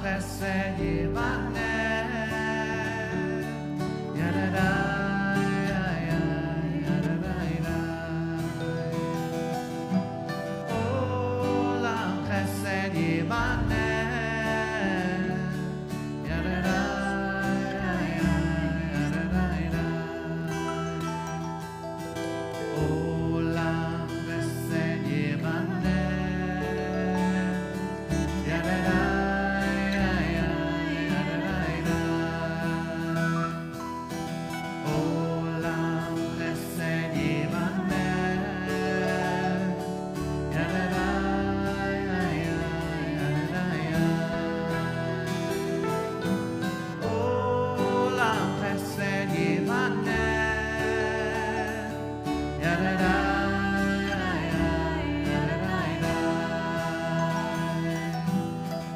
chesed yivaneh, yadadai, yadadai. Olam chesed yivaneh, yadadai, yadadai. Olam chesed yivaneh, yadadai, yadadai. Olam chesed yivaneh, yadadai, yadadai. Olam chesed yivaneh,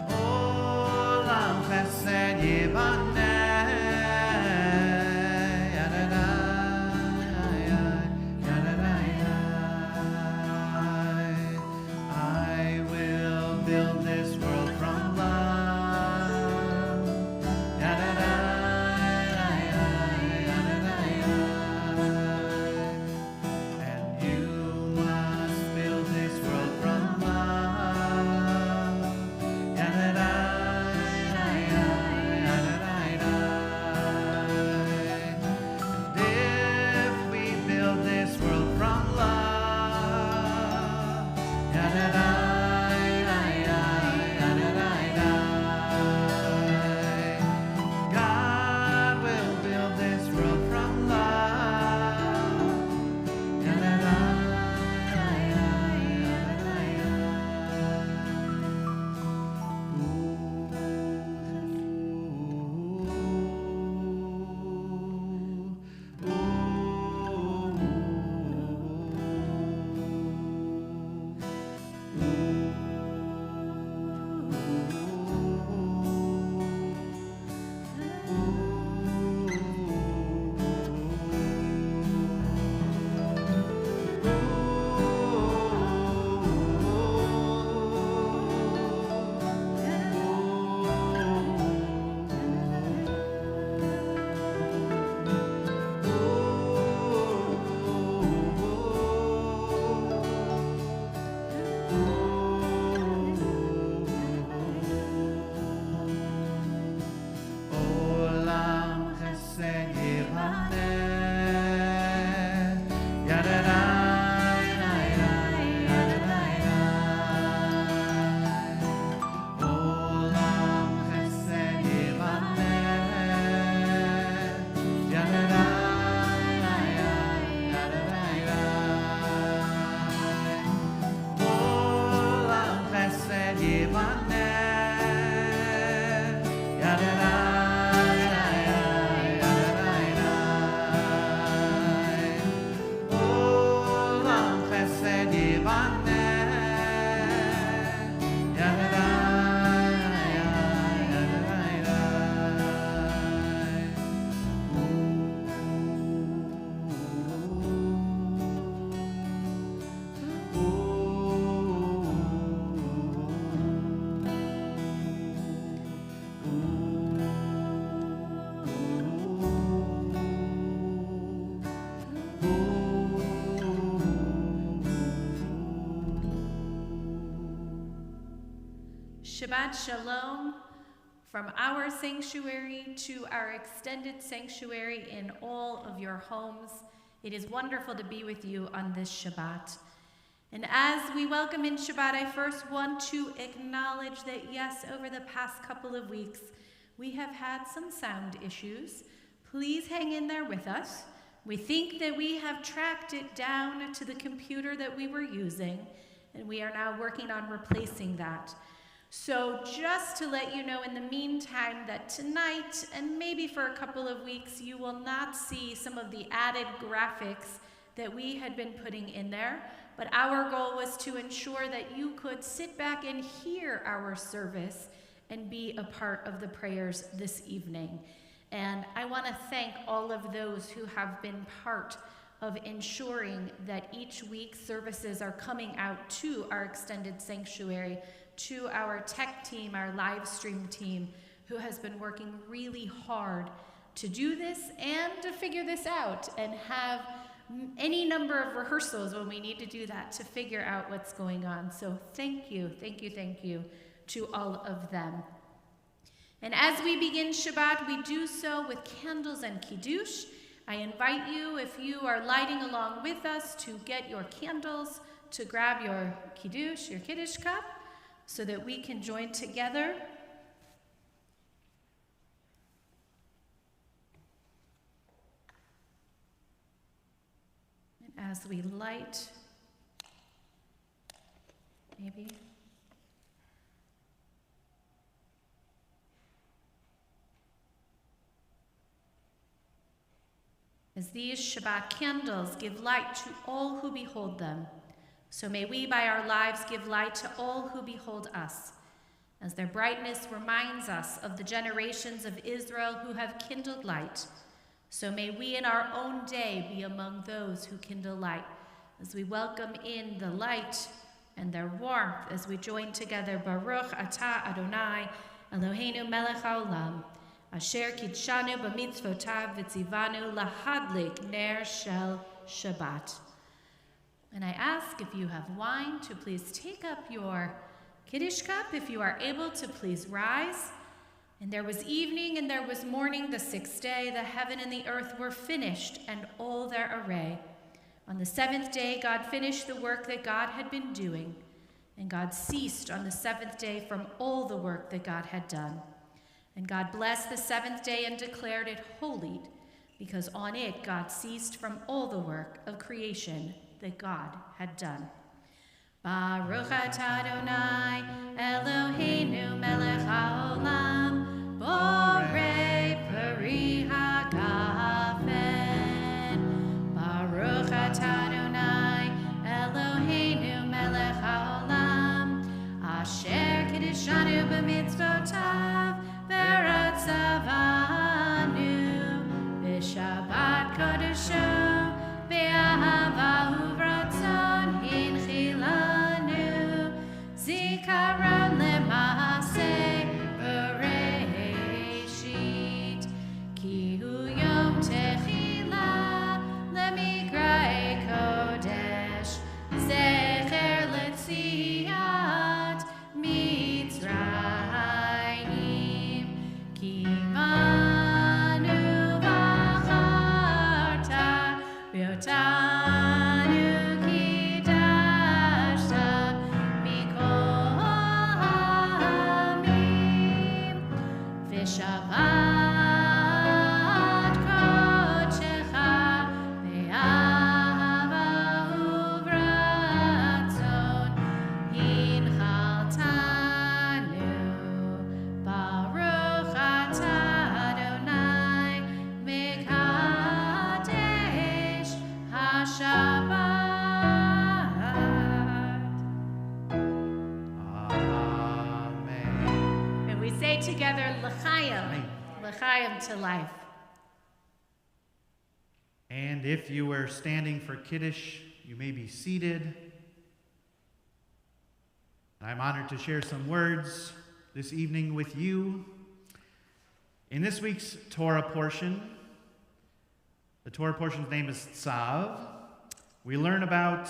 Olam chesed yivaneh, I will build this world from love. And you must build this world from love. If we build this world from love, God will build this world from love. Olam chesed yivaneh, yadadai, yadadai. Olam chesed yivaneh, yadadai, yadadai. Olam chesed yivaneh, yadadai, Olam chesed yivaneh, Shabbat Shalom from our sanctuary to our extended sanctuary in all of your homes. It is wonderful to be with you on this Shabbat. And as we welcome in Shabbat, I first want to acknowledge that yes, over the past couple of weeks, we have had some sound issues. Please hang in there with us. We think that we have tracked it down to the computer that we were using, and we are now working on replacing that. So just to let you know in the meantime that tonight and maybe for a couple of weeks, you will not see some of the added graphics that we had been putting in there. But our goal was to ensure that you could sit back and hear our service and be a part of the prayers this evening. And I want to thank all of those who have been part of ensuring that each week services are coming out to our extended sanctuary to our tech team, our live stream team, who has been working really hard to do this and to figure this out and have any number of rehearsals when we need to do that to figure out what's going on. So thank you to all of them. And as we begin Shabbat, we do so with candles and kiddush. I invite you, if you are lighting along with us, to get your candles, to grab your kiddush cup, so that we can join together. And as we light, maybe. As these Shabbat candles give light to all who behold them, so may we by our lives give light to all who behold us, as their brightness reminds us of the generations of Israel who have kindled light. So may we in our own day be among those who kindle light, as we welcome in the light and their warmth, as we join together, Baruch Atah Adonai, Eloheinu melech haolam, Asher kidshanu b'mitzvotav v'tzivanu lahadlik ner shel Shabbat. And I ask, if you have wine, to please take up your Kiddush cup. If you are able to, please rise. And there was evening and there was morning the sixth day. The heaven and the earth were finished, and all their array. On the seventh day, God finished the work that God had been doing, and God ceased on the seventh day from all the work that God had done. And God blessed the seventh day and declared it holy, because on it God ceased from all the work of creation that God had done. Baruch atah Adonai, Eloheinu melech haolam, borei peri hagafen. Baruch atah Adonai, Eloheinu melech haolam, asher kiddushanu b'mitzvotav, v'ratzavanu, v'shabbat kodesho, v'ahava uvratzon hinchilanu, zikaron lema'aseh b'reishit, ki hu yom techila lemikra'e kodesh, zecher letziat Mitzrayim, ki banu v'acharta v'otanu kidashta mikol ha'amim, v'shabbat kodshecha v'ahava uvratzon hinchaltanu. Baruch atah Adonai mekadesh haShabbat. Amen. And we say together, L'chaim, L'chaim to life. And if you were standing for Kiddush, you may be seated. I'm honored to share some words this evening with you. In this week's Torah portion, the Torah portion's name is Tzav. We learn about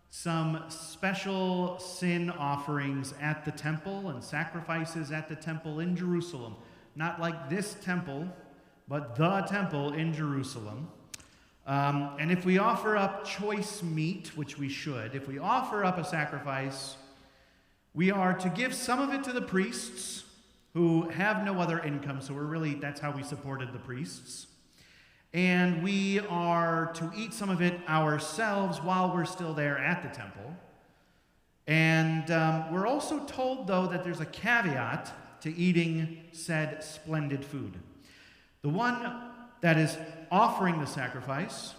some special sin offerings at the temple and sacrifices at the temple in Jerusalem. Not like this temple, but the temple in Jerusalem. And if we offer up choice meat, which we should, if we offer up a sacrifice, we are to give some of it to the priests who have no other income, so that's how we supported the priests. And we are to eat some of it ourselves while we're still there at the temple. And we're also told, though, that there's a caveat to eating said splendid food. The one that is offering the sacrifice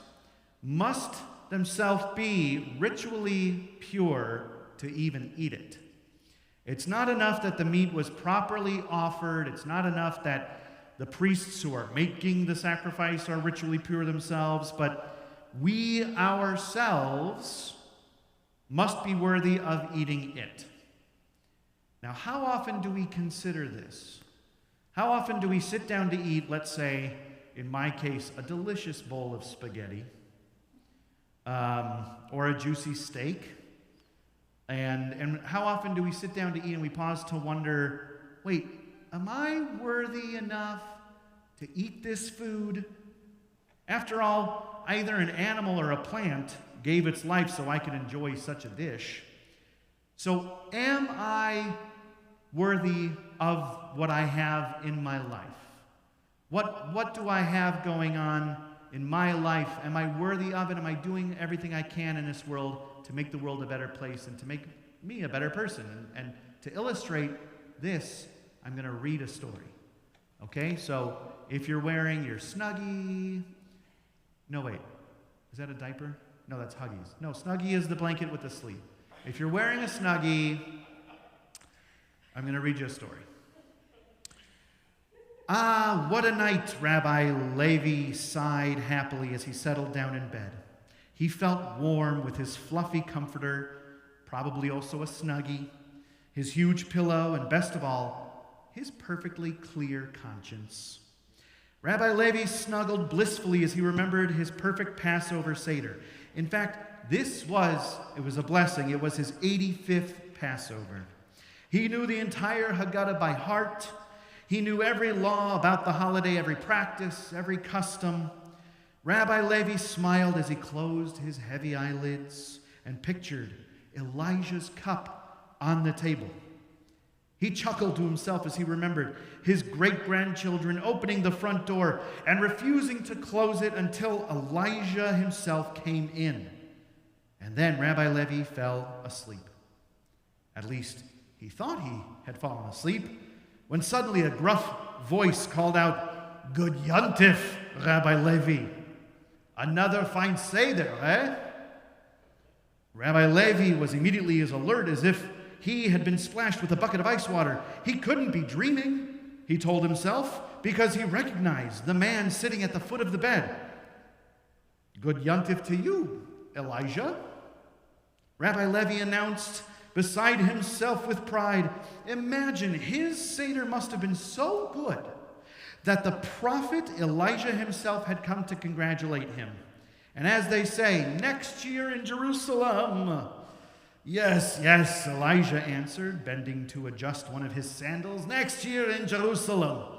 must themselves be ritually pure to even eat it. It's not enough that the meat was properly offered. It's not enough that the priests who are making the sacrifice are ritually pure themselves, but we ourselves must be worthy of eating it. Now, how often do we consider this? How often do we sit down to eat, let's say, in my case, a delicious bowl of spaghetti, or a juicy steak? And how often do we sit down to eat and we pause to wonder, wait, am I worthy enough to eat this food? After all, either an animal or a plant gave its life so I could enjoy such a dish. So am I worthy of what I have in my life? What do I have going on in my life? Am I worthy of it? Am I doing everything I can in this world to make the world a better place and to make me a better person? And to illustrate this, I'm going to read a story. Okay? So if you're wearing your Snuggie... No, wait. Is that a diaper? No, that's Huggies. No, Snuggie is the blanket with the sleeve. If you're wearing a Snuggie, I'm going to read you a story. Ah, what a night, Rabbi Levi sighed happily as he settled down in bed. He felt warm with his fluffy comforter, probably also a Snuggie, his huge pillow, and best of all, his perfectly clear conscience. Rabbi Levi snuggled blissfully as he remembered his perfect Passover Seder. In fact, it was a blessing. It was his 85th Passover. He knew the entire Haggadah by heart. He knew every law about the holiday, every practice, every custom. Rabbi Levi smiled as he closed his heavy eyelids and pictured Elijah's cup on the table. He chuckled to himself as he remembered his great-grandchildren opening the front door and refusing to close it until Elijah himself came in. And then Rabbi Levi fell asleep. At least he thought he had fallen asleep, when suddenly a gruff voice called out, "Good Yontif, Rabbi Levi. Another fine Seder, eh?" Rabbi Levi was immediately as alert as if he had been splashed with a bucket of ice water. He couldn't be dreaming, he told himself, because he recognized the man sitting at the foot of the bed. "Good Yontif to you, Elijah," Rabbi Levi announced, beside himself with pride. Imagine, his Seder must have been so good that the prophet Elijah himself had come to congratulate him. And as they say, next year in Jerusalem. Yes, yes, Elijah answered, bending to adjust one of his sandals. Next year in Jerusalem.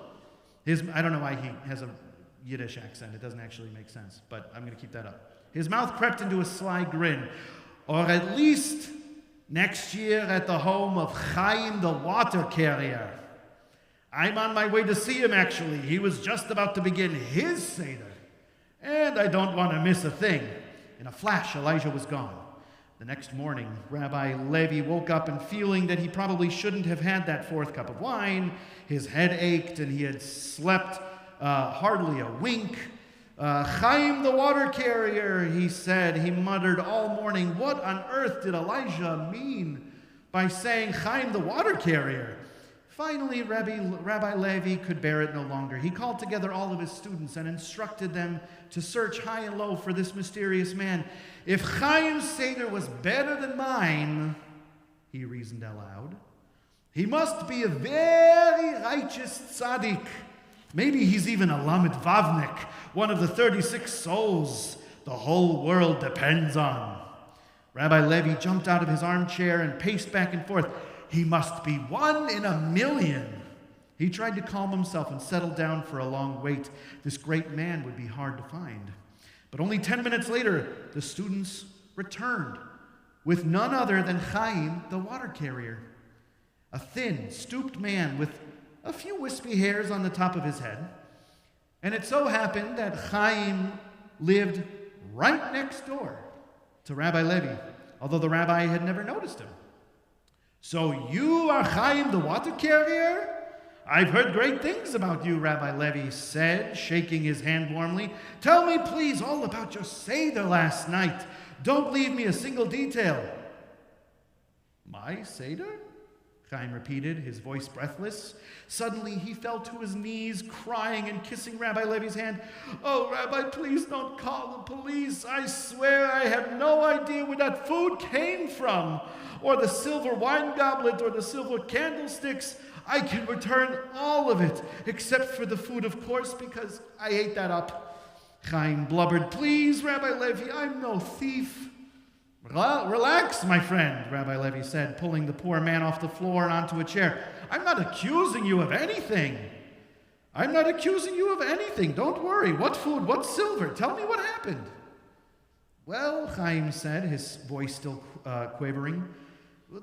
I don't know why he has a Yiddish accent. It doesn't actually make sense, but I'm going to keep that up. His mouth crept into a sly grin. Or at least next year at the home of Chaim the water carrier. I'm on my way to see him, actually. He was just about to begin his Seder. And I don't want to miss a thing. In a flash, Elijah was gone. The next morning, Rabbi Levi woke up and feeling that he probably shouldn't have had that fourth cup of wine. His head ached and he had slept hardly a wink. Chaim the water carrier, he said. He muttered all morning, what on earth did Elijah mean by saying Chaim the water carrier? Finally, Rabbi Levi could bear it no longer. He called together all of his students and instructed them to search high and low for this mysterious man. If Chaim's Seder was better than mine, he reasoned aloud, he must be a very righteous tzaddik. Maybe he's even a Lamed Vavnik, one of the 36 souls the whole world depends on. Rabbi Levi jumped out of his armchair and paced back and forth. He must be 1 in a million. He tried to calm himself and settle down for a long wait. This great man would be hard to find. But only 10 minutes later, the students returned with none other than Chaim, the water carrier, a thin, stooped man with a few wispy hairs on the top of his head. And it so happened that Chaim lived right next door to Rabbi Levi, although the rabbi had never noticed him. So you are Chaim the water carrier? I've heard great things about you, Rabbi Levi said, shaking his hand warmly. Tell me, please, all about your Seder last night. Don't leave me a single detail. My Seder? Chaim repeated, his voice breathless. Suddenly, he fell to his knees, crying and kissing Rabbi Levi's hand. Oh, Rabbi, please don't call the police. I swear I have no idea where that food came from or the silver wine goblet, or the silver candlesticks. I can return all of it, except for the food, of course, because I ate that up. Chaim blubbered, "Please, Rabbi Levi, I'm no thief." "Relax, my friend," Rabbi Levi said, pulling the poor man off the floor and onto a chair. "I'm not accusing you of anything. Don't worry. What food? What silver? Tell me what happened." "Well," Chaim said, his voice still quavering,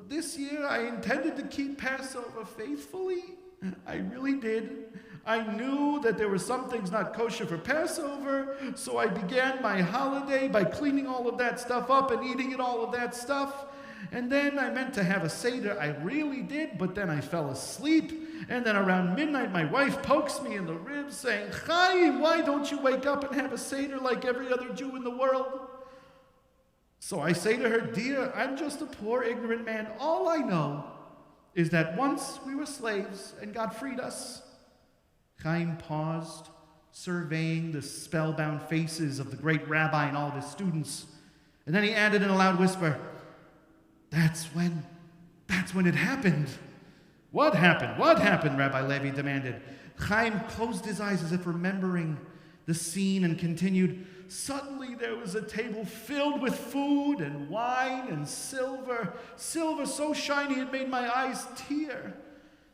"this year I intended to keep Passover faithfully. I really did. I knew that there were some things not kosher for Passover, so I began my holiday by cleaning all of that stuff up and eating all of that stuff. And then I meant to have a Seder. I really did, but then I fell asleep. And then around midnight, my wife pokes me in the ribs saying, 'Chaim, why don't you wake up and have a Seder like every other Jew in the world?' So I say to her, 'Dear, I'm just a poor, ignorant man. All I know is that once we were slaves and God freed us.'" Chaim paused, surveying the spellbound faces of the great rabbi and all of his students. And then he added in a loud whisper, That's when it happened." What happened? What happened?" Rabbi Levi demanded. Chaim closed his eyes as if remembering the scene and continued, "Suddenly there was a table filled with food and wine and silver so shiny it made my eyes tear."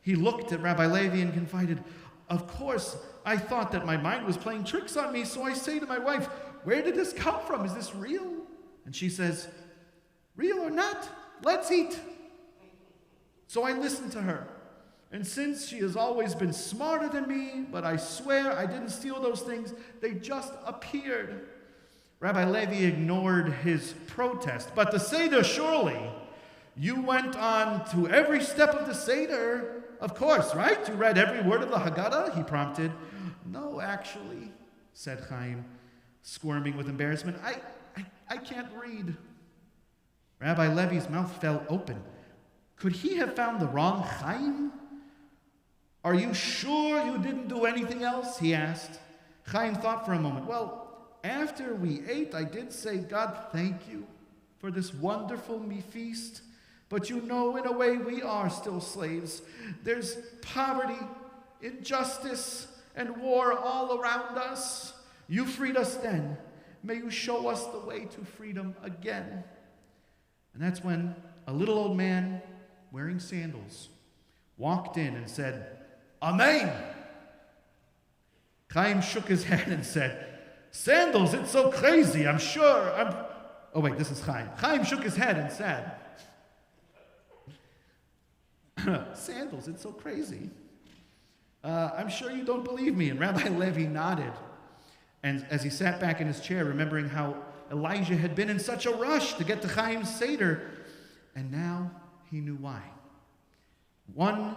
He looked at Rabbi Levi and confided, "Of course, I thought that my mind was playing tricks on me, so I say to my wife, 'Where did this come from? Is this real?' And she says, 'Real or not, let's eat.' So I listened to her. And since she has always been smarter than me, but I swear I didn't steal those things, they just appeared." Rabbi Levi ignored his protest. "But the Seder, surely. You went on to every step of the Seder. Of course, right? You read every word of the Haggadah?" he prompted. "No, actually," said Chaim, squirming with embarrassment. I can't read." Rabbi Levi's mouth fell open. Could he have found the wrong Chaim? "Are you sure you didn't do anything else?" he asked. Chaim thought for a moment. "Well, after we ate, I did say, 'God, thank you for this wonderful feast. But you know, in a way, we are still slaves. There's poverty, injustice, and war all around us. You freed us then. May you show us the way to freedom again.'" And that's when a little old man wearing sandals walked in and said, "Amen." Chaim shook his head and said, "Sandals, it's so crazy, I'm sure. Oh wait, this is Chaim. Chaim shook his head and said, "Sandals, it's so crazy. I'm sure you don't believe me." And Rabbi Levi nodded. And as he sat back in his chair, remembering how Elijah had been in such a rush to get to Chaim's Seder, and now he knew why. One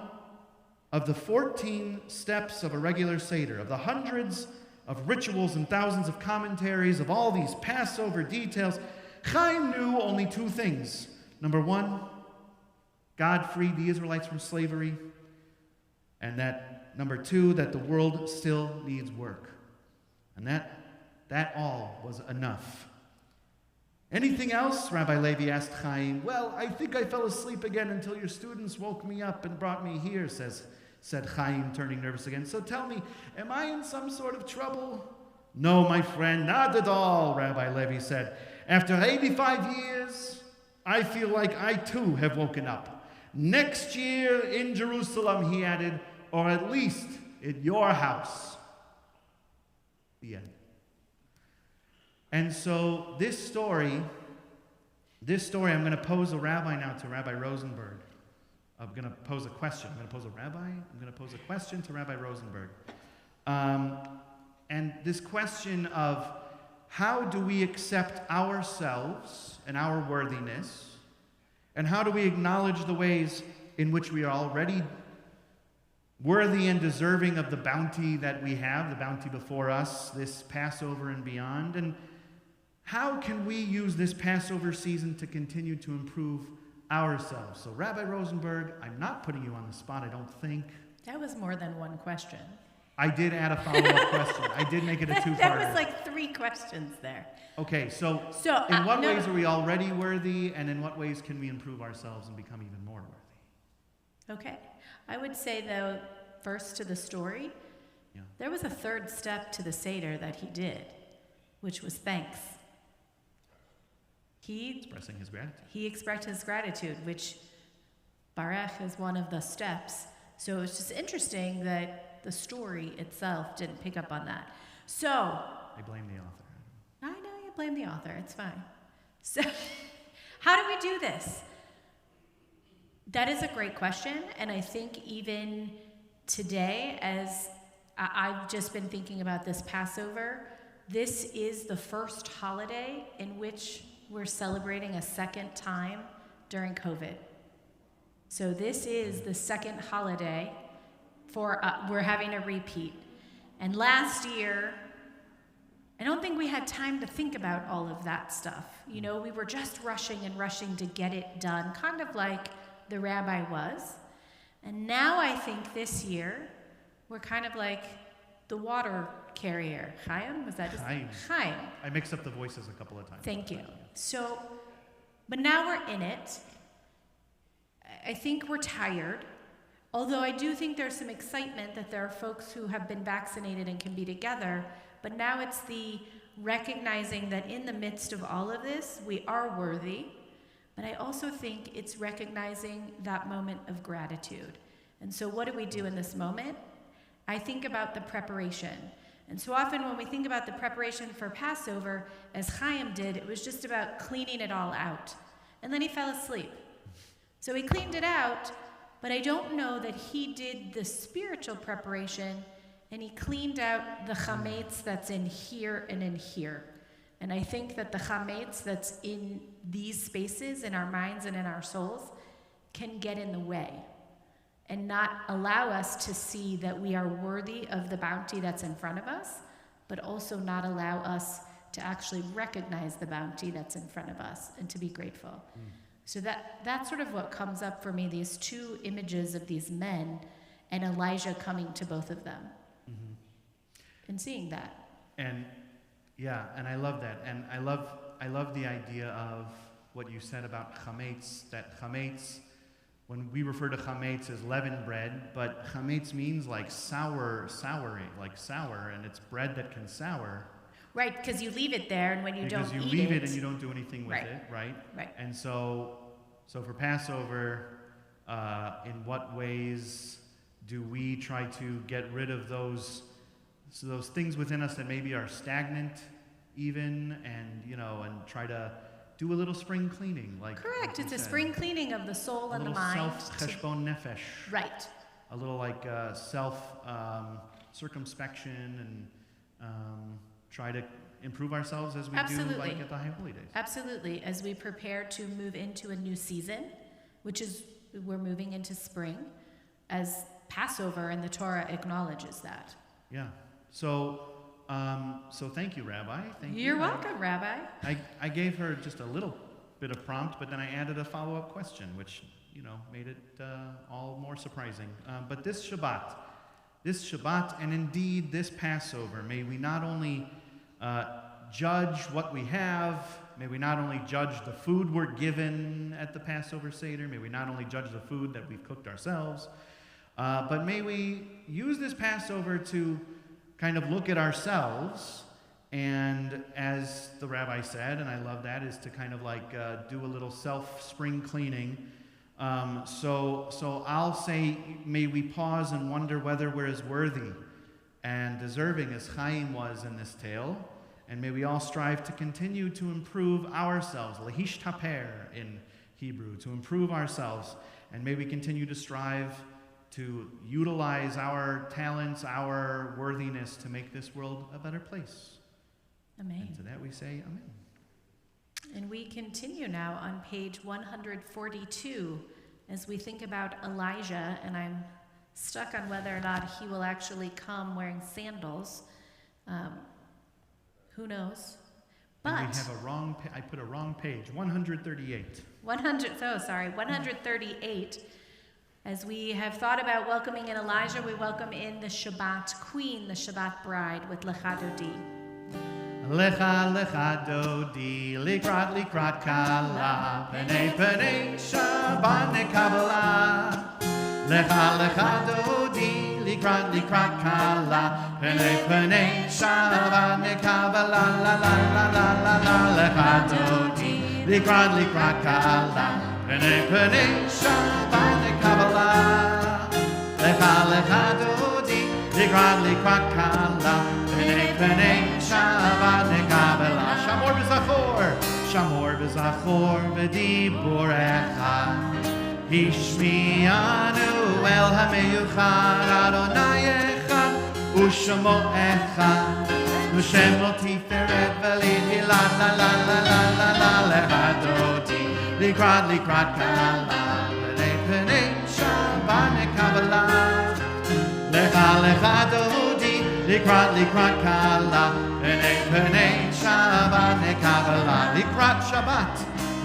of the 14 steps of a regular Seder, of the hundreds of rituals and thousands of commentaries, of all these Passover details, Chaim knew only two things. Number one, God freed the Israelites from slavery. And that, number two, that the world still needs work. And that all was enough. "Anything else?" Rabbi Levi asked Chaim. "Well, I think I fell asleep again until your students woke me up and brought me here," said Chaim, turning nervous again. "So tell me, am I in some sort of trouble?" "No, my friend, not at all," Rabbi Levi said. "After 85 years, I feel like I too have woken up. Next year in Jerusalem," he added, "or at least in your house." The end. And so this story, I'm going to pose a rabbi now to Rabbi Rosenberg. I'm going to pose a question. I'm going to pose a question to Rabbi Rosenberg. And this question of how do we accept ourselves and our worthiness, and how do we acknowledge the ways in which we are already worthy and deserving of the bounty that we have, the bounty before us, this Passover and beyond, and how can we use this Passover season to continue to improve ourselves? So Rabbi Rosenberg, I'm not putting you on the spot, I don't think. That was more than one question. I did add a follow-up question. I did make it a two-parter. That was like 3 questions there. Okay, so in what ways are we already worthy, and in what ways can we improve ourselves and become even more worthy? Okay. I would say, though, first to the story, there was a 3rd step to the Seder that he did, which was thanks. Expressing his gratitude. He expressed his gratitude, which Barech is one of the steps. So it's just interesting that the story itself didn't pick up on that. So I blame the author. I know you blame the author. It's fine. So how do we do this? That is a great question. And I think even today, as I've just been thinking about this Passover, this is the first holiday in which we're celebrating a second time during COVID. So this is the second holiday we're having a repeat. And last year, I don't think we had time to think about all of that stuff. You know, we were just rushing to get it done, kind of like the rabbi was. And now I think this year, we're kind of like the water carrier. Chaim? Was that just? Chaim. I mixed up the voices a couple of times. Thank you. So, but now we're in it. I think we're tired. Although I do think there's some excitement that there are folks who have been vaccinated and can be together. But now it's the recognizing that in the midst of all of this, we are worthy. But I also think it's recognizing that moment of gratitude. And so what do we do in this moment? I think about the preparation. And so often when we think about the preparation for Passover, as Chaim did, it was just about cleaning it all out. And then he fell asleep. So he cleaned it out, but I don't know that he did the spiritual preparation, and he cleaned out the chametz that's in here and in here. And I think that the chametz that's in these spaces, in our minds and in our souls, can get in the way and not allow us to see that we are worthy of the bounty that's in front of us, but also not allow us to actually recognize the bounty that's in front of us and to be grateful. So that's sort of what comes up for me, these 2 images of these men and Elijah coming to both of them and seeing that. And yeah, and I love that. And I love the idea of what you said about chametz, that chametz, when we refer to chametz as leavened bread, but chametz means like souring, like sour, and it's bread that can sour. Right, because you leave it there, and when you don't eat it... Because you leave it and you don't do anything with it, right? Right. And so for Passover, in what ways do we try to get rid of those things within us that maybe are stagnant even, and, and try to do a little spring cleaning? Correct, it's a spring cleaning of the soul and the mind. A little self-cheshbon nefesh. Right. A little self-circumspection and try to improve ourselves as we do like at the High Holy Days. Absolutely. As we prepare to move into a new season, which is, we're moving into spring, as Passover and the Torah acknowledges that. Yeah. So thank you, Rabbi. You're welcome, Rabbi. I gave her just a little bit of prompt, but then I added a follow-up question, which, made it all more surprising. But this Shabbat, and indeed this Passover, may we not only judge what we have, may we not only judge the food we're given at the Passover Seder, may we not only judge the food that we've cooked ourselves, but may we use this Passover to kind of look at ourselves, and as the rabbi said, and I love that, is to kind of like do a little self-spring cleaning. So I'll say, may we pause and wonder whether we're as worthy and deserving as Chaim was in this tale, and may we all strive to continue to improve ourselves, lehishtaper in Hebrew, to improve ourselves, and may we continue to strive to utilize our talents, our worthiness to make this world a better place. Amen. And to that we say amen. And we continue now on page 142 as we think about Elijah, and I'm stuck on whether or not he will actually come wearing sandals. Who knows? But and we have I put a wrong page, 138. 138. As we have thought about welcoming in Elijah, we welcome in the Shabbat queen, the Shabbat bride, with Lecha Dodi. Lecha lecha dodi, likrat kala, penei Shabbat nekabala. Lecha lecha dodi, likrat kala, penei Shabbat nekabala. La la la la la la. Lecha dodi, likrat kala, penei Shabbat nekabala. Lecha lecha dodi, likrat kala, penei Shabbat nekabala. Shamor v'zachor v'dibur echad. Hishmianu el hameyuchad Adonai echad u'shemo echad u'shemo tiferet v'lihilad la la la la la la lecha dodi likrat kala penei Shabbat nekabala. Lecha dodi likrat kala penei Shabbat nekabala.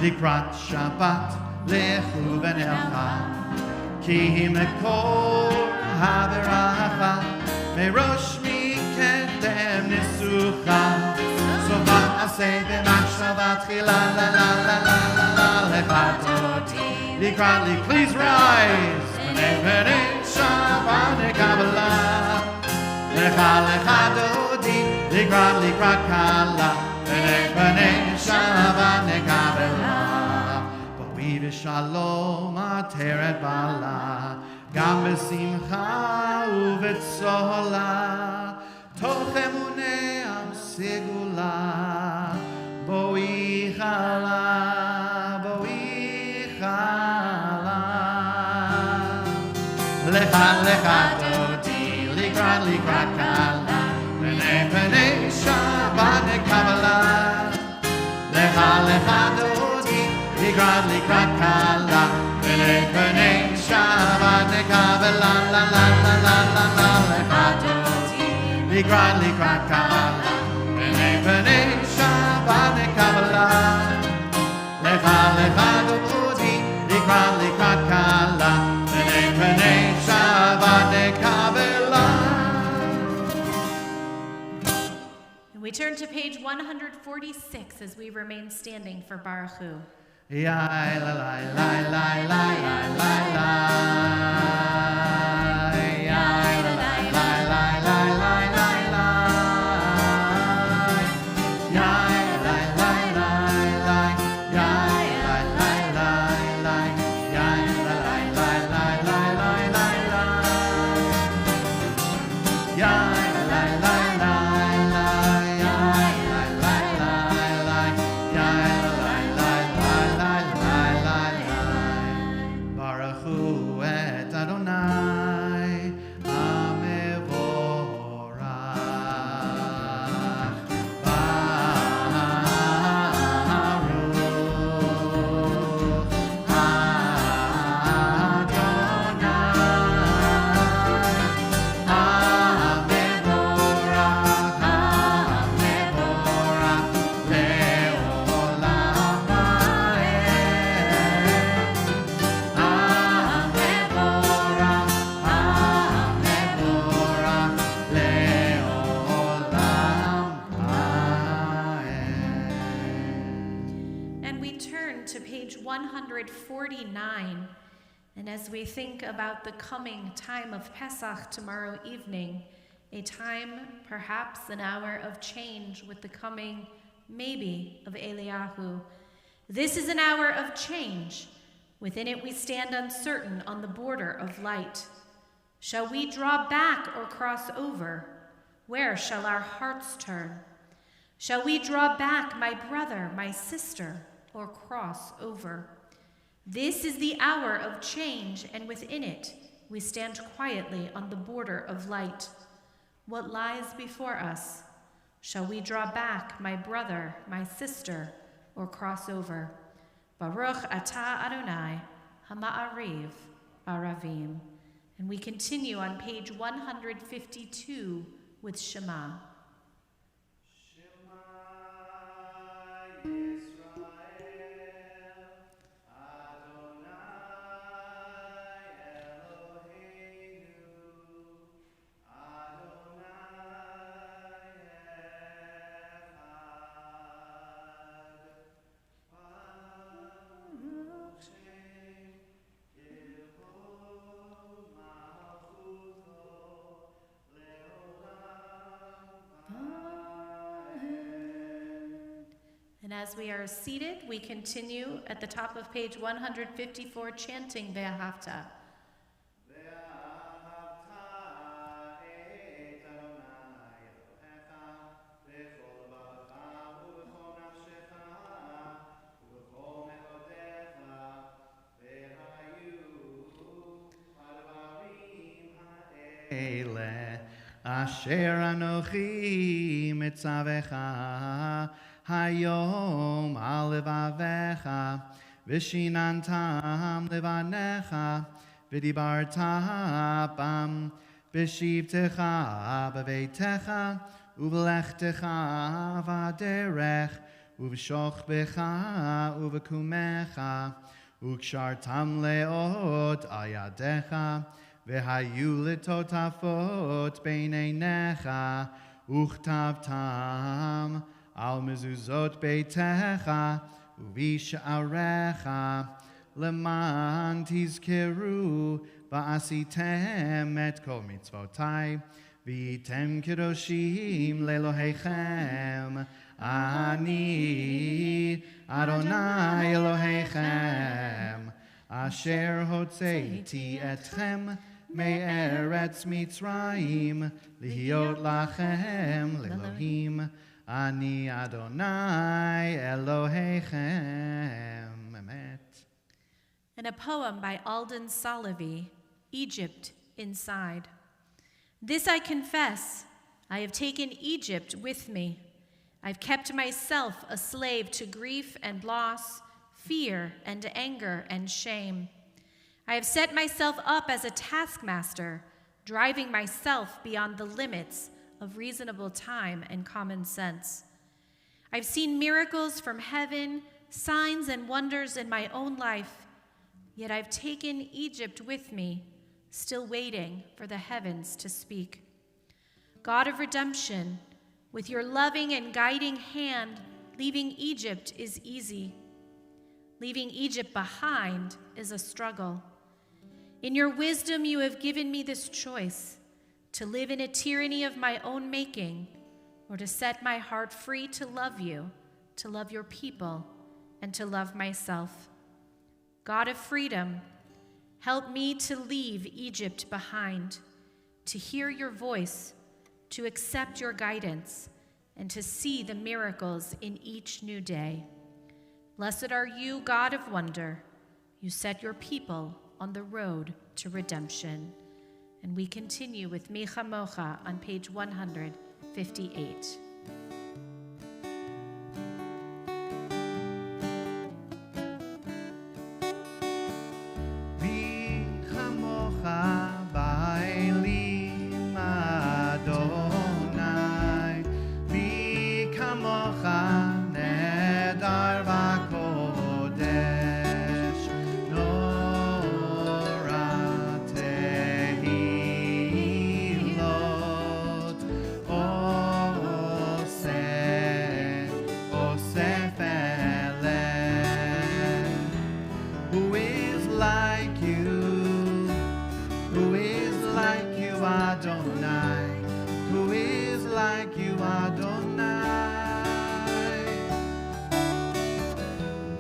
Likrat Shabbat lechu v'nelcha ki mekor haveracha merosh mikedem nisucha sova aseh b'machshavat chila la la la la la la lecha dodi likrat. Please rise penei Shabbat nekabala. Lecha dodi likrat kala penei Shabbat nekabala. Shalom ateret bala, gam b'simcha u'v'tzola, toch emunei am segula, boi chala. Lecha dodi, likrat kala, penei Shabbat nekabala. Lecha dodi, likrat kala, penei Shabbat nekabala. La la la la la la. Lecha dodi, likrat kala, penei Shabbat nekabala. Lecha dodi, likrat kala, penei Shabbat nekabala. And we turn to page 146 as we remain standing for Baruch Hu. Yai la la la la la la la la. Yai la la la la la la la la. Yai la la la la. Yai la la la la. Yai la la la la la la la la. Yai la la la la. Yai la la la la. Yai la la la la. Baruch Hu et Adonai Hamevorach. Baruch Adonai Hamevorach. Le'olam And we turn to page 149. And as we think about the coming time of Pesach tomorrow evening, a time, perhaps an hour of change with the coming, maybe, of Eliyahu. This is an hour of change. Within it we stand uncertain on the border of light. Shall we draw back or cross over? Where shall our hearts turn? Shall we draw back, my brother, my sister, or cross over? This is the hour of change, and within it we stand quietly on the border of light. What lies before us? Shall we draw back, my brother, my sister, or cross over? Baruch atah Adonai, hama'ariv baravim. And we continue on page 152 with Shema. as we are seated, we continue at the top of page 154, chanting Ve'ahavta. Asher anochi mitzavecha hayom al levavecha v'shinantam levanecha v'dibarta bam b'shivtecha b'veitecha u'v'lechtecha v'aderech u'v'shochbecha u'v'kumecha u'kshartam leot ayadecha V'hayu litotafot beineinecha uchtavtam al mezuzot beitecha uvish'arecha leman tizkeru va'asitem et kol mitzvotai v'item kedoshim lelohechem ani Adonai Elohechem asher hotzeiti etchem Me'eretz Mitzrayim, lihiot lachem, lelohim, ani Adonai Elohechem. Emet. And a poem by Alden Salavi, Egypt Inside. This I confess, I have taken Egypt with me. I've kept myself a slave to grief and loss, fear and anger and shame. I have set myself up as a taskmaster, driving myself beyond the limits of reasonable time and common sense. I've seen miracles from heaven, signs and wonders in my own life, yet I've taken Egypt with me, still waiting for the heavens to speak. God of redemption, with your loving and guiding hand, leaving Egypt is easy. Leaving Egypt behind is a struggle. In your wisdom, you have given me this choice, to live in a tyranny of my own making, or to set my heart free to love you, to love your people, and to love myself. God of freedom, help me to leave Egypt behind, to hear your voice, to accept your guidance, and to see the miracles in each new day. Blessed are you, God of wonder. You set your people on the road to redemption. And we continue with Micha Mocha on page 158. Micha Mocha ba'elim Adonai, Micha Mocha nedar v'kodesh, Nora tehilot, Osef eleh. Who is like you? Who is like you, Adonai? Who is like you, Adonai?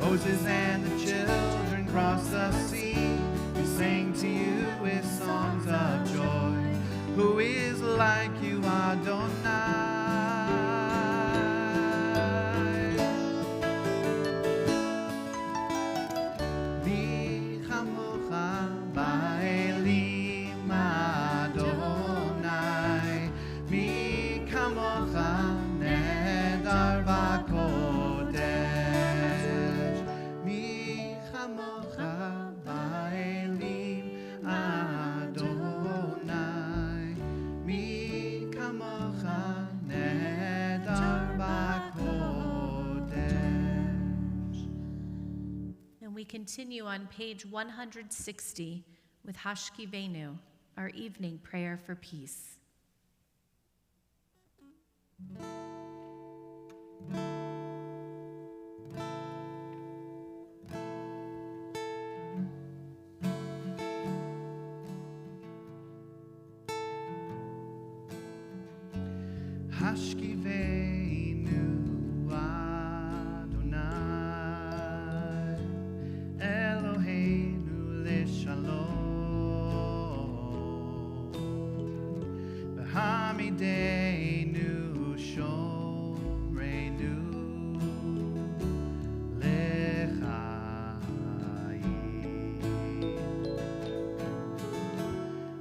Moses and the children crossed the sea. We sang to you with songs of joy. Who is like you, Adonai? Micha Mocha ba'elim Adonai, Micha Mocha nedar v'kodesh, Micha Mocha ba'elim Adonai, Micha Mocha nedar v'kodesh. And we continue on page 160 with Hashkivenu, our evening prayer for peace. Hashkivenu Adonai Hamidenu Shomreinu Lechayim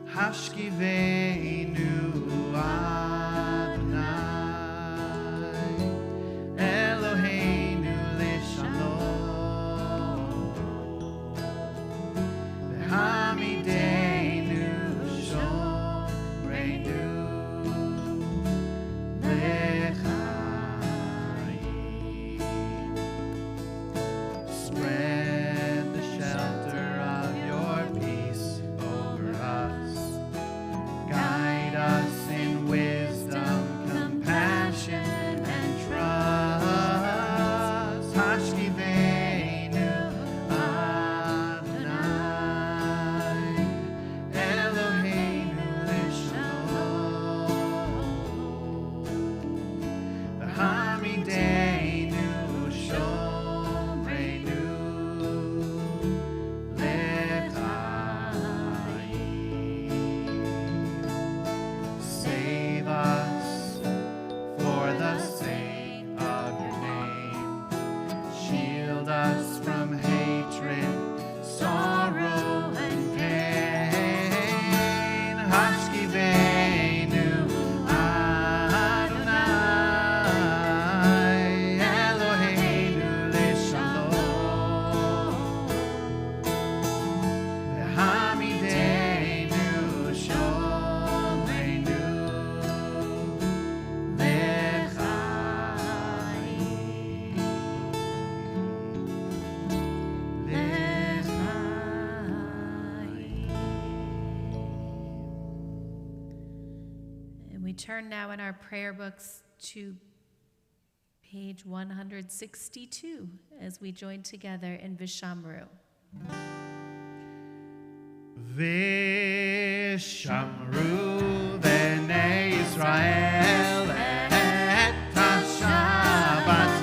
Hashkiveinu Adonai Eloheinu Lishalom V'hamidenu Shomreinu Lechayim. Spread the shelter of your peace over us. Guide us in wisdom, compassion, and trust. Hashkiveinu Adonai Eloheinu Lishalom V'hamidenu Shomreinu Lechayim. Save us for the sake of your name. Shield us from hatred, sorrow, and pain. Hashkiveinu Adonai Eloheinu Lishalom V'hamidenu Shomreinu And we turn now in our prayer books to page 162 as we join together in Vishamru. Vishamru b'nei Yisrael et ha-Shabbat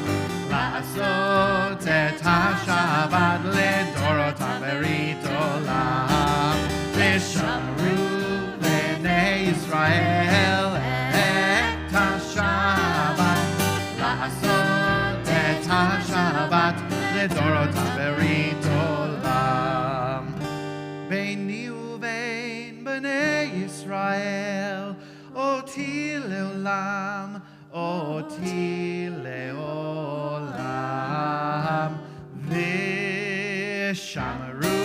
la'asot et ha-Shabbat ledorotam berit olam. Vishamru b'nei Yisrael et ha-Shabbat la'asot et ha-Shabbat ledorotam berit olam. Beini uvein b'nei Yisrael, oti leolam, oti leolam. Vishamru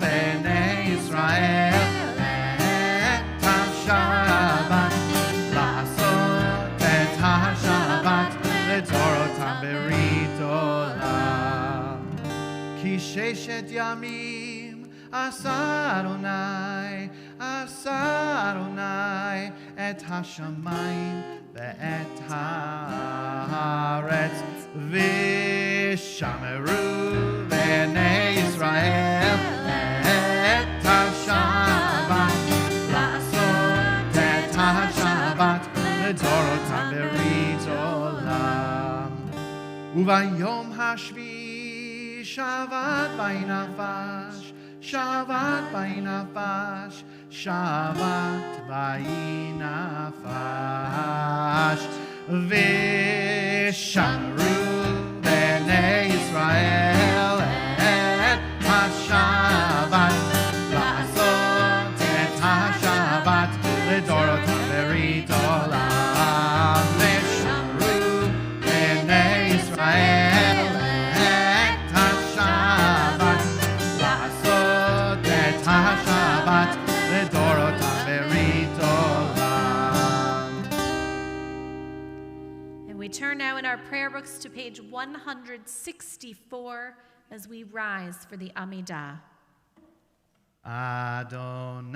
b'nei Yisrael et ha-Shabbat la'asot et ha-Shabbat ledorotam berit olam. Ki sheshet yamim asa Adonai et hashamayim ve'et haaretz. Vishameru b'nei Yisrael et ha-Shabbat la'asot et ha-Shabbat ledorotam berit olam. Uvayom hashvi shavat vaynafash, shavat vaynafash, shavat vaynafash. Vishamru b'nei Yisrael et ha-Shabbat la'asot et ha-Shabbat ledorotam berit olam. Vishamru b'nei Yisrael et ha-Shabbat la'asot et ha-Shabbat ledorotam berit olam. And we turn now in our prayer books to page 164 as we rise for the Amidah. Adonai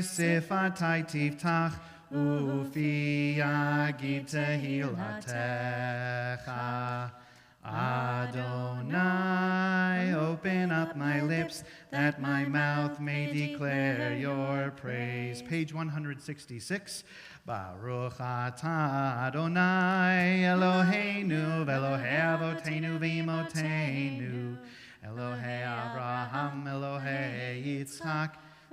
sifatai tiftach ufi yagid tehilatecha. Adonai, open up my lips that my mouth may declare your praise. Page 166. Baruch atah Adonai Eloheinu v'Elohei avoteinu v'imotenu, Elohei Avraham, Elohei Yitzchak,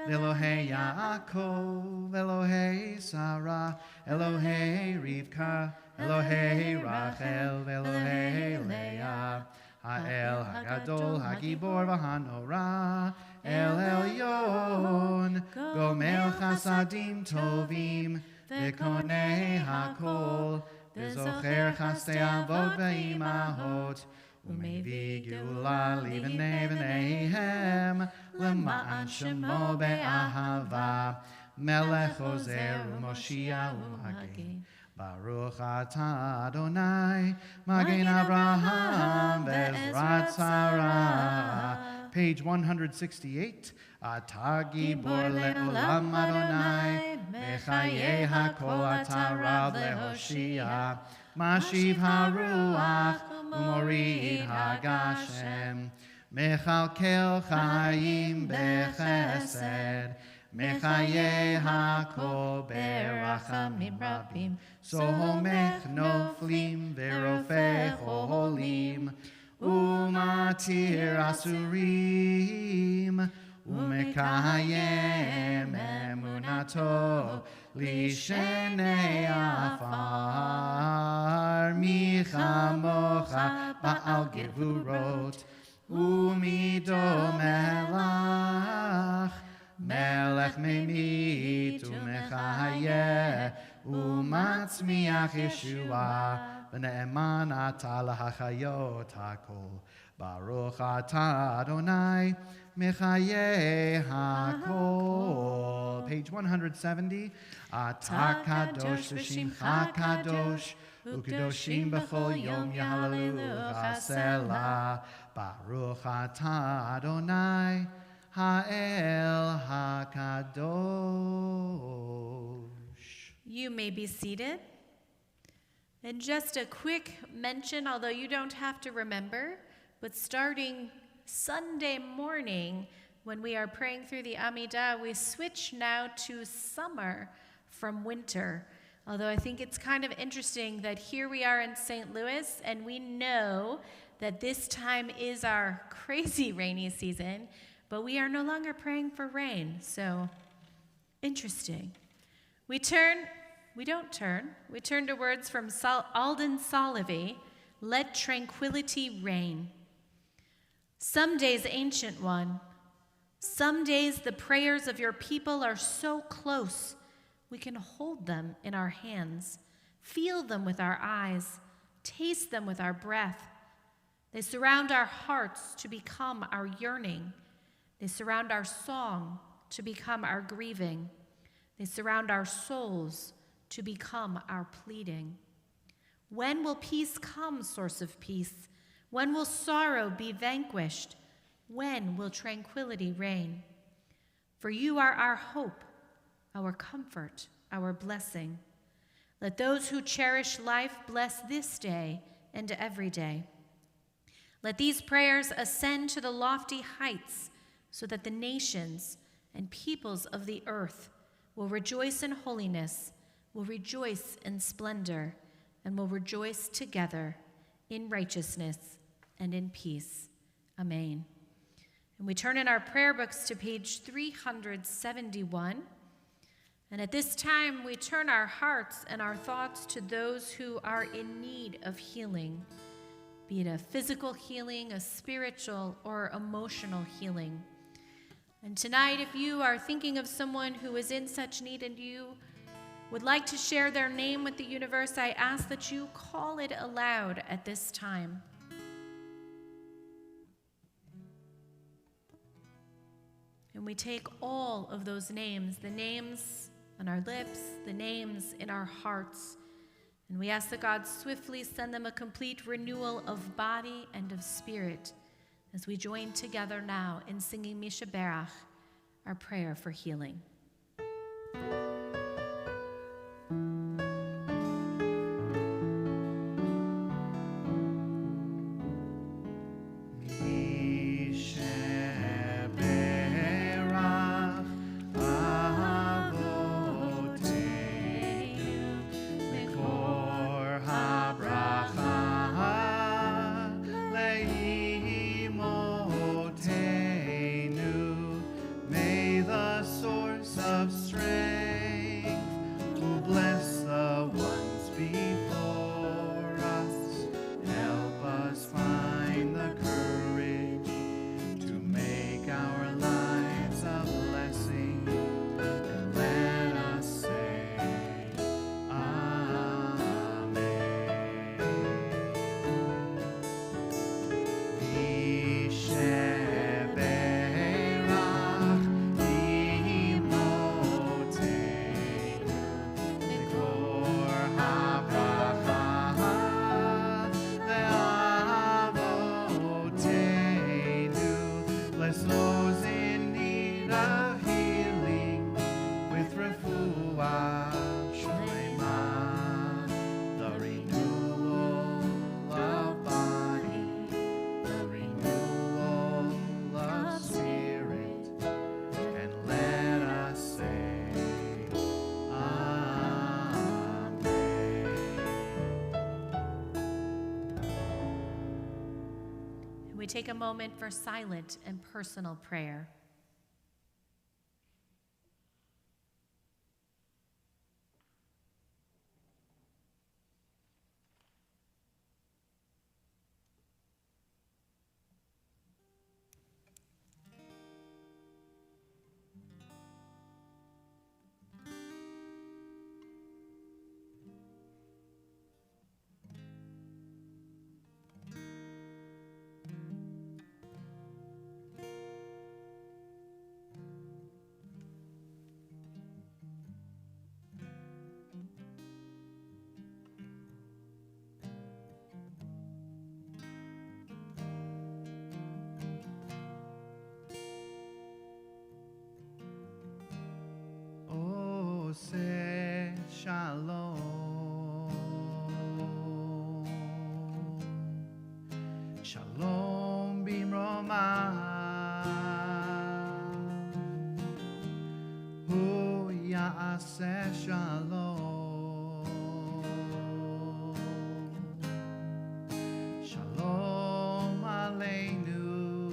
Elohei Yaakov, Elohei Sarah, Elohei Rivka, Elohei Rachel, Elohei Leah, Ha'el Hagadol, Hagibor v'Hanora, El Elyon, Gomel Chasadim Tovim, V'konei Hakol, V'zocher Chastei Avot V'imahot, U'mevi Geula Livnei V'neihem, L'ma'an Shemo Be'ahava, Melech Ozer U'Moshiach U'Magin. Baruch atah Adonai, Magen Abraham Ve'ezrat Sarah. Page 168. Atah Gibor le'olam Adonai, Mechaye hakol atah Rav le'hoshia, Mashiv haruach u'morid hagashem, Mechalkel chayim bechesed, Mechaye hakol berachamim rabim, Somech noflim verofeh cholim, Umatir asurim, Umekayem emunato, Lishenei afar, Michamocha ba'al gevurot, Umido melach, Melech memit umechayeh, Umatzmiach Yeshua, V'ne'eman atah lahachayot hakol. Baruch atah Adonai, Mechaye hakol. Page 170. Atah kadosh v'shimcha kadosh, U'kadoshim b'chol yom yahalalu chasela. Baruch atah Adonai, Ha'el hakadosh. You may be seated. And just a quick mention, although you don't have to remember, but starting Sunday morning, when we are praying through the Amidah, we switch now to summer from winter. Although I think it's kind of interesting that here we are in St. Louis, and we know that this time is our crazy rainy season, but we are no longer praying for rain. So, interesting. We turn to words from Alden Solivi, let tranquility reign. Some days, Ancient One, some days the prayers of your people are so close we can hold them in our hands, feel them with our eyes, taste them with our breath. They surround our hearts to become our yearning. They surround our song to become our grieving. They surround our souls to become our pleading. When will peace come, source of peace? When will sorrow be vanquished? When will tranquility reign? For you are our hope, our comfort, our blessing. Let those who cherish life bless this day and every day. Let these prayers ascend to the lofty heights so that the nations and peoples of the earth will rejoice in holiness, will rejoice in splendor, and will rejoice together in righteousness and in peace. Amen. And we turn in our prayer books to page 371. And at this time, we turn our hearts and our thoughts to those who are in need of healing, be it a physical healing, a spiritual, or emotional healing. And tonight, if you are thinking of someone who is in such need and you would like to share their name with the universe, I ask that you call it aloud at this time. And we take all of those names, the names on our lips, the names in our hearts, and we ask that God swiftly send them a complete renewal of body and of spirit as we join together now in singing Mishaberach, our prayer for healing. Source we take a moment for silent and personal prayer. Say shalom, shalom bimroma, hu ya'aseh shalom, shalom aleinu,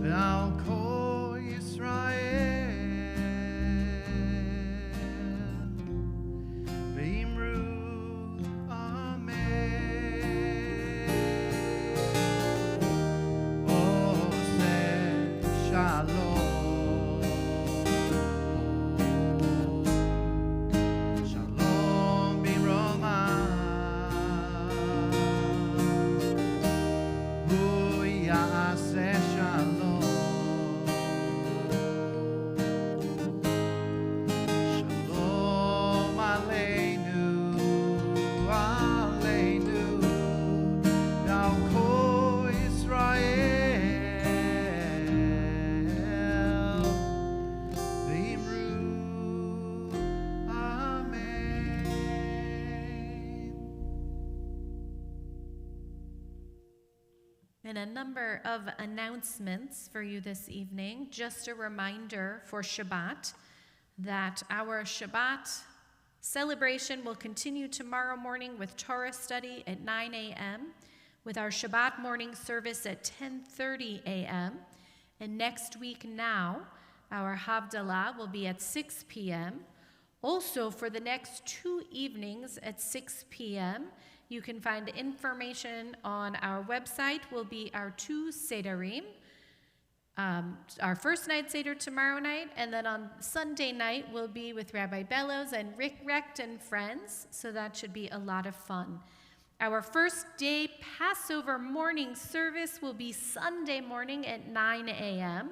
v'al kol Yisrael. And a number of announcements for you this evening. Just a reminder for Shabbat that our Shabbat celebration will continue tomorrow morning with Torah study at 9 a.m., with our Shabbat morning service at 10:30 a.m., and next week now, our Havdalah will be at 6 p.m. Also, for the next 2 evenings at 6 p.m., you can find information on our website. Will be our 2 Sederim, our first night Seder tomorrow night, and then on Sunday night we'll be with Rabbi Bellows and Rick Recht and friends, so that should be a lot of fun. Our first day Passover morning service will be Sunday morning at 9 a.m.,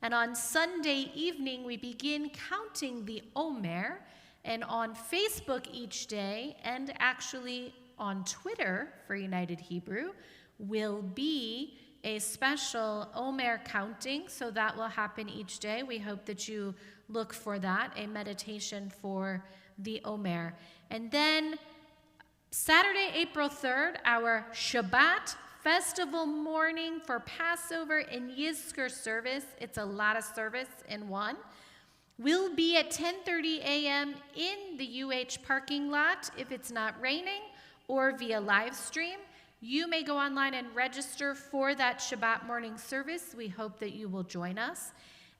and on Sunday evening we begin counting the Omer, and on Facebook each day, and actually on Twitter for United Hebrew, will be a special Omer counting, so that will happen each day. We hope that you look for that, a meditation for the Omer. And then Saturday, April 3rd, our Shabbat festival morning for Passover and Yizkor service. It's a lot of service in one. We'll be at 10:30 a.m. in the UH parking lot if it's not raining, or via live stream. You may go online and register for that Shabbat morning service. We hope that you will join us.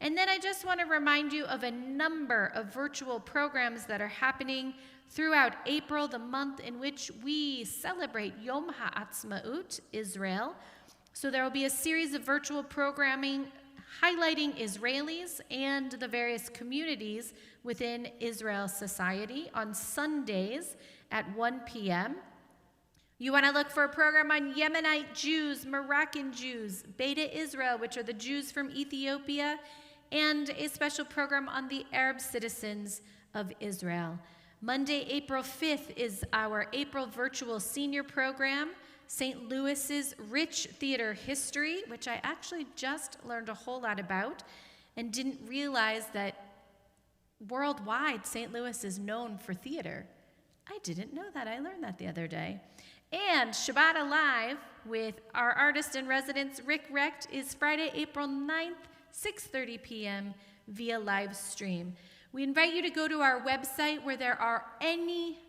And then I just want to remind you of a number of virtual programs that are happening throughout April, the month in which we celebrate Yom HaAtzmaut, Israel. So there will be a series of virtual programming highlighting Israelis and the various communities within Israel society on Sundays at 1 p.m. You want to look for a program on Yemenite Jews, Moroccan Jews, Beta Israel, which are the Jews from Ethiopia, and a special program on the Arab citizens of Israel. Monday, April 5th is our April virtual senior program, St. Louis's Rich Theater History, which I actually just learned a whole lot about and didn't realize that worldwide St. Louis is known for theater. I didn't know that. I learned that the other day. And Shabbat Alive with our artist in residence, Rick Recht, is Friday, April 9th, 6:30 p.m. via live stream. We invite you to go to our website where there are any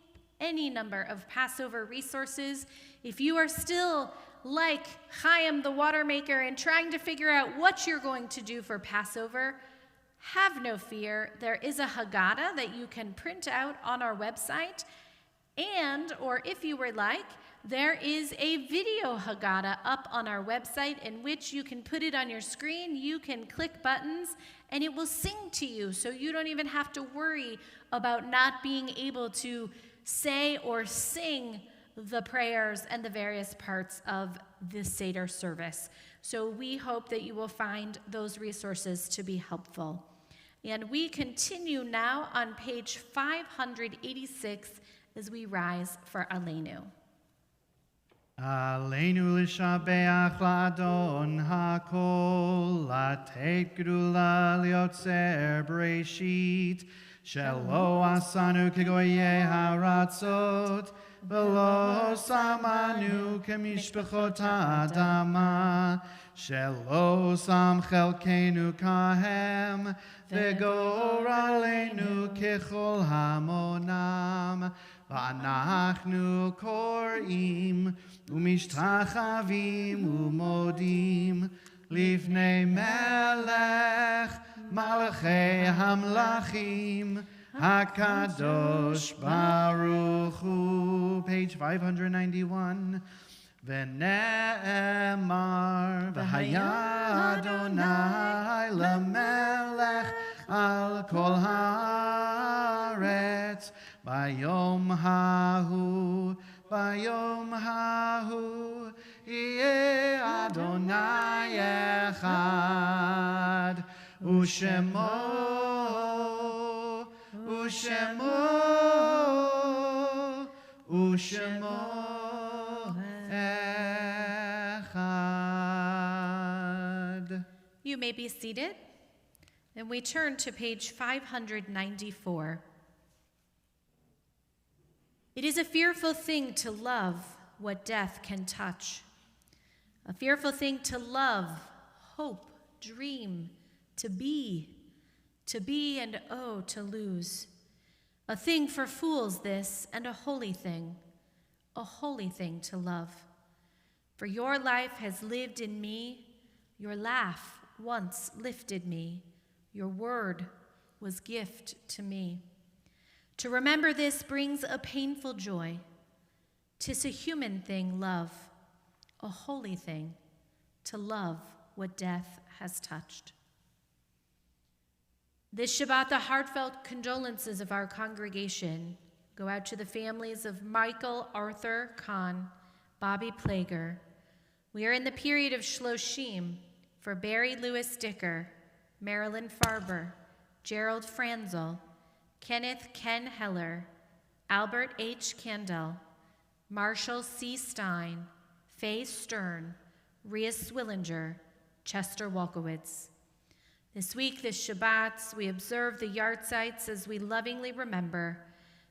any number of Passover resources. If you are still like Chaim the water maker and trying to figure out what you're going to do for Passover, have no fear. There is a Haggadah that you can print out on our website. And, or if you were like, there is a video Haggadah up on our website in which you can put it on your screen, you can click buttons, and it will sing to you, so you don't even have to worry about not being able to say or sing the prayers and the various parts of the Seder service. So we hope that you will find those resources to be helpful. And we continue now on page 586 as we rise for Aleinu. Aleinu l'shabeach la'adon ha'kol, latet gedula liotzer b'reshit, shelo asanu kegoyei haratzot, v'lo samanu kemishpachot ha'adama, shelo sam chelkenu kahem, v'gor aleinu kechol hamonam, v'anachnu korim, ומשתחווים ומודים לפני מלך מלכי המלכים הקדוש ברוך הוא. Page 591. ונאמר והיה אדוני למלך על כל הארץ ביום ההוא ביום ההוא יהיה אדוני אחד ושמו אחד. You may be seated, and we turn to page 594. It is a fearful thing to love what death can touch. A fearful thing to love, hope, dream, to be and oh, to lose. A thing for fools this, and a holy thing to love. For your life has lived in me, your laugh once lifted me, your word was gift to me. To remember this brings a painful joy. 'Tis a human thing, love, a holy thing, to love what death has touched. This Shabbat, the heartfelt condolences of our congregation go out to the families of Michael Arthur Kahn, Bobby Plager. We are in the period of Shloshim for Barry Lewis Dicker, Marilyn Farber, Gerald Franzel, Kenneth Ken Heller, Albert H. Candell, Marshall C. Stein, Faye Stern, Rhea Swillinger, Chester Wolkowitz. This week, this Shabbat, we observe the yahrzeits as we lovingly remember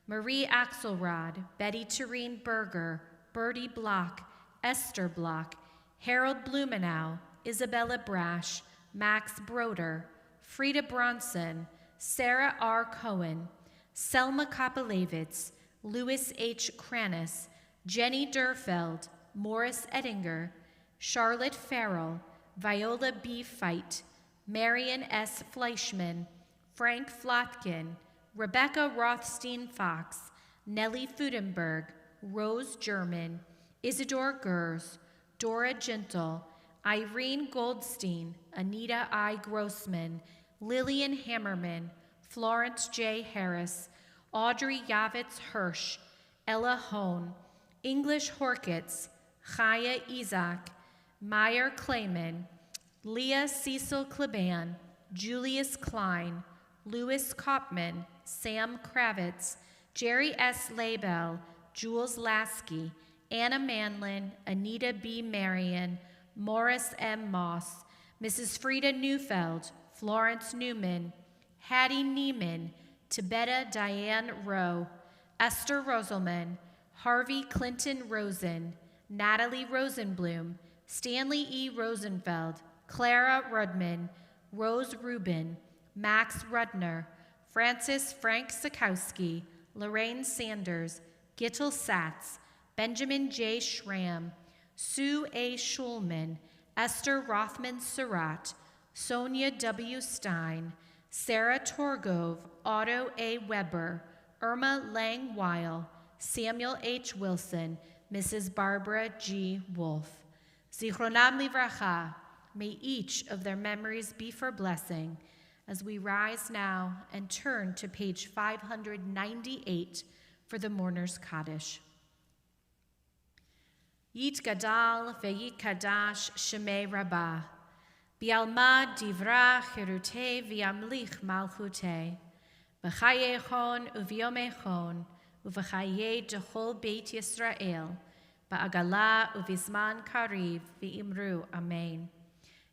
Marie Axelrod, Betty Tureen Berger, Bertie Block, Esther Block, Harold Blumenau, Isabella Brash, Max Broder, Frida Bronson, Sarah R. Cohen, Selma Kopelevitz, Louis H. Kranis, Jenny Durfeld, Morris Ettinger, Charlotte Farrell, Viola B. Feit, Marion S. Fleischman, Frank Flotkin, Rebecca Rothstein Fox, Nellie Fudenberg, Rose German, Isidore Gers, Dora Gentle, Irene Goldstein, Anita I. Grossman, Lillian Hammerman, Florence J. Harris, Audrey Yavitz Hirsch, Ella Hone, English Horkitz, Chaya Isaac, Meyer Clayman, Leah Cecil Kleban, Julius Klein, Louis Kopman, Sam Kravitz, Jerry S. Laybell, Jules Lasky, Anna Manlin, Anita B. Marion, Morris M. Moss, Mrs. Frida Neufeld, Florence Newman, Hattie Neiman, Tibetta Diane Rowe, Esther Roselman, Harvey Clinton Rosen, Natalie Rosenblum, Stanley E. Rosenfeld, Clara Rudman, Rose Rubin, Max Rudner, Francis Frank Sikowski, Lorraine Sanders, Gittel Satz, Benjamin J. Schramm, Sue A. Schulman, Esther Rothman Surratt, Sonia W. Stein, Sarah Torgove, Otto A. Weber, Irma Lang Weil, Samuel H. Wilson, Mrs. Barbara G. Wolf. Zichronam livracha, may each of their memories be for blessing as we rise now and turn to page 598 for the Mourner's Kaddish. Yit Gadal ve'yit Kadash Shemei Rabbah, Bialma Divra Chirute V'yamlich Malchute, V'chayechon Uviomechon, Uv'chaye Dechol Beit Yisrael, Ba'agala Uvizman Kariv V'imru Amen.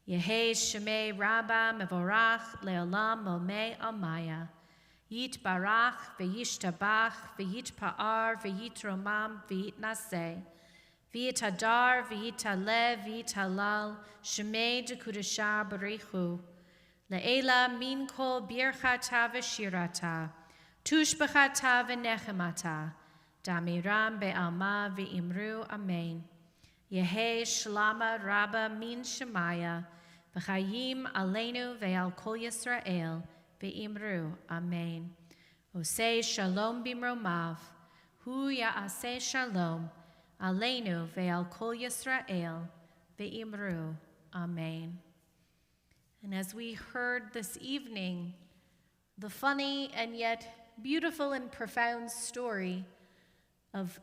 Yehei Shemei Rabba Mevorach Leolam Molmei Almaya, Yit Barach Ve'yishtabach Ve'yit Pa'ar Ve'yit Romam Ve'yit Naseh, Ve'yit Hadar Ve'yit Halev Ve'yit Halal Shemei Dekudashah Barichu, Le'ela Min Kol Birchata V'shirata, Tushbachata V'nechemata, Damiram Be'alma Ve'imru Amen. Yehei Shlama Rabba Min Shemaya, V'chayim Aleinu Ve'al Kol Yisrael, Ve'imru Amen. Osei Shalom Bimromav, Hu Ya'aseh Shalom, Aleinu Ve'al Kol Yisrael, Ve'imru Amen. And as we heard this evening, the funny and yet beautiful and profound story of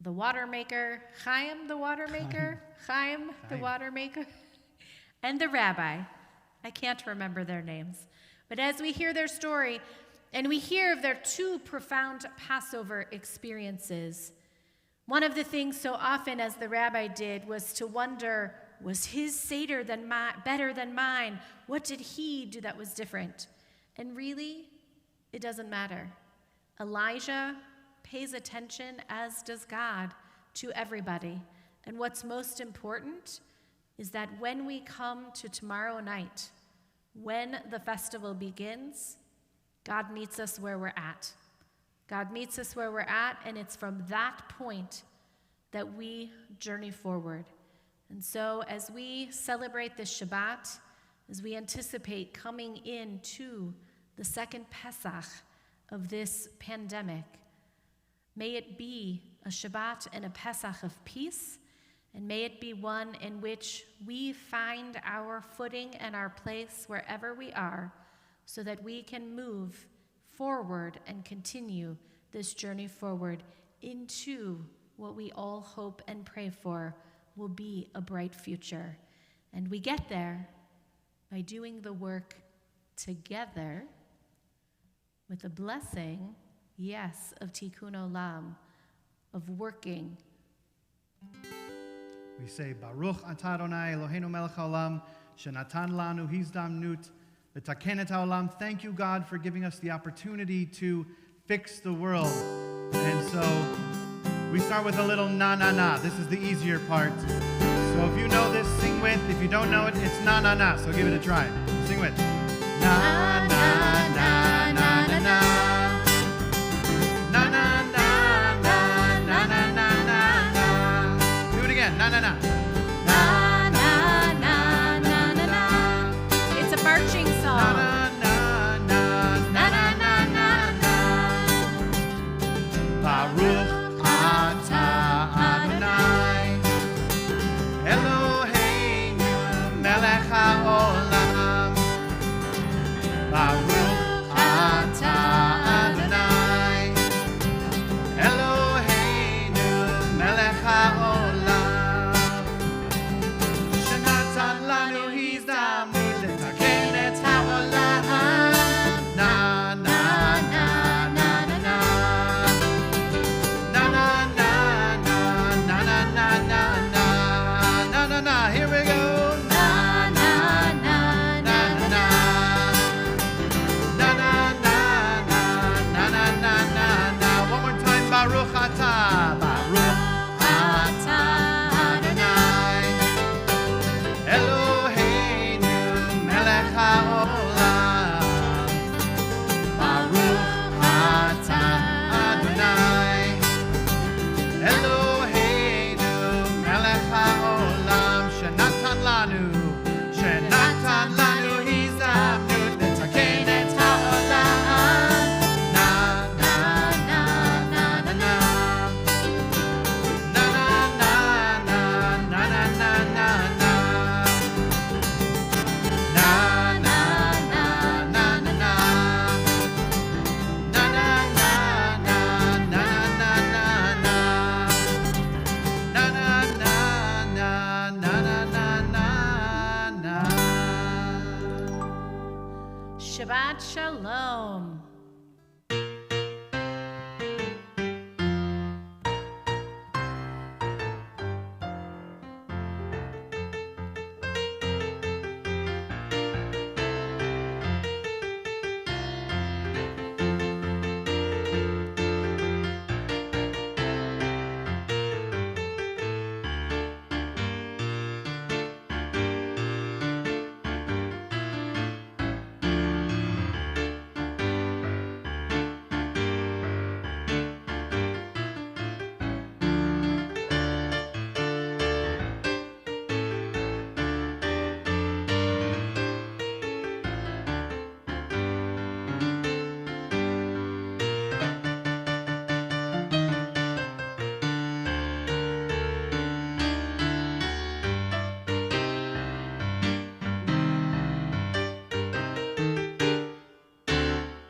the water maker, Chaim the water maker, Chaim the water maker, and the rabbi. I can't remember their names. But as we hear their story, and we hear of their two profound Passover experiences, one of the things so often, as the rabbi did, was to wonder, was his Seder better than mine? What did he do that was different? And really, it doesn't matter. Elijah pays attention, as does God, to everybody. And what's most important is that when we come to tomorrow night, when the festival begins, God meets us where we're at. God meets us where we're at, and it's from that point that we journey forward. And so as we celebrate this Shabbat, as we anticipate coming into the second Pesach of this pandemic, may it be a Shabbat and a Pesach of peace, and may it be one in which we find our footing and our place wherever we are, so that we can move forward and continue this journey forward into what we all hope and pray for will be a bright future. And we get there by doing the work together with the blessing, yes, of Tikkun Olam, of working. We say, Baruch atah Adonai Eloheinu melech haolam, shenatan lanu hizdamnut v'taken et haolam. Thank you, God, for giving us the opportunity to fix the world. And so we start with a little na na na. This is the easier part. So if you know this, sing with. If you don't know it, it's na na na. So give it a try. Sing with. Na na na na na na. Na na na na na na na na. Do it again. Na na na. Na, na, na, na, na, na. It's a marching song. Na na na na na na na na. Baruch atah Adonai Eloheinu melech haolam Shabbat Shalom.